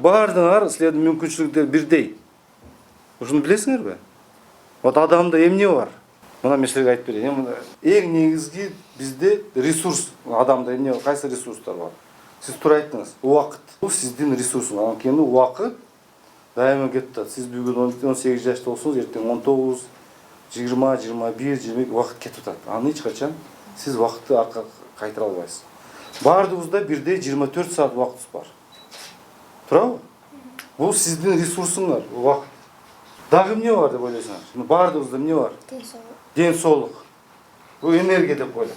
баардыгыңар силердин мүмкүнчүлүктөр бирдей. Ушуну билесиңерби? Вот адамда эмне бар? Мына мен силерге айтып берейин. Эң негизги бизде ресурс, адамда эмне, кайсы ресурстар бар? Сиз туура айттыңыз. Убакыт. Бул сиздин ресурсуңуз. Анткени убакыт дайыма кетип атат. Сиз бүгүн 18 жашта болсоңуз, эртең 19, 20, 21, 22 убакыт кетип атат. Аны эч качан сиз убакытты арка кайтара албайсыз. Баардыгыбызда бирдей 24 саат убакытыбыз бар. Туурабы? Бул сиздин ресурсуңар, убакыт. Дагы эмне бар деп ойлойсуңар? Баардыгыбызда эмне бар? Ден соолук. Бул энергия деп коелу.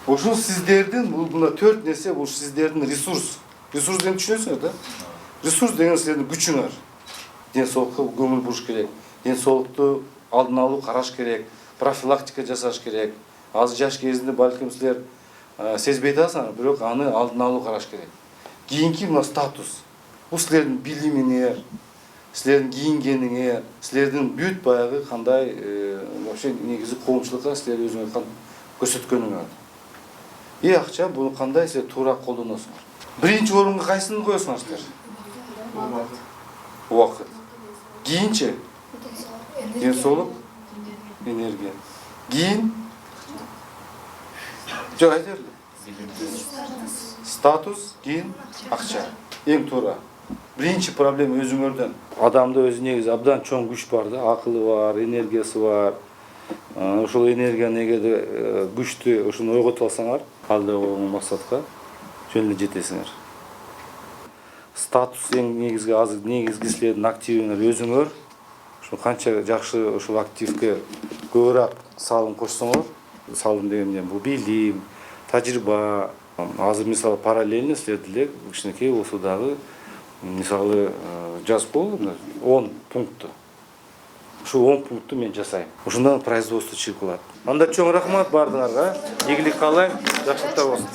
Ушул сиздердин, мына 4 нерсе, бул сиздердин ресурс. Ресурс дегенди түшүнөсүңөр да? Ресурс деген силердин күчүңөр. Ден соолукка көңүл буруш керек. Ден соолукту алдын алуу караш керек. Профилактика жасаш керек. Азыр жаш кезинде балким силер сезбей атасыңар, бирок аны алдын алуу караш керек. Кийинки мына статус. Бул силердин билимиңер, силердин кийингениңер, силердин бүт баягы кандай вообще негизи коомчулукка силер өзүңөр көрсөткөнүңөр. Акча буну кандай силер туура колдоносуңар? Биринчи орунга кайсыны коесуңар силер? Убакыт. Кийинчи? Ден соолук, энергия. Кийин? Жок, айта бер. Статус, кийин акча. Эң туура. Биринчи проблема өзүңөрдөн. Адамда өзү негизи абдан чоң күч бар да, акылы бар, энергиясы бар. Ошол энергияны эгерде күчтү ушуну ойготуп алсаңар, алдагы максатка жөн эле жетесиңер. Статус эң негизги азыр негизги силердин активиңер өзүңөр. Ошо канча жакшы ушул активге көбүрөөк салым кошсоңор, салым дегенде бул билим, тажрыйба. Азыр мисалы параллельно силер деле кичинекей болсо дагы мисалы жазып коелу 10 пунктту. Ушул 10 пунктту мен жасайм. Ошондон производство чыгып калат. Анда чоң рахмат баардыгыңарга. Ийгилик каалайм, жакшылыктар болсун.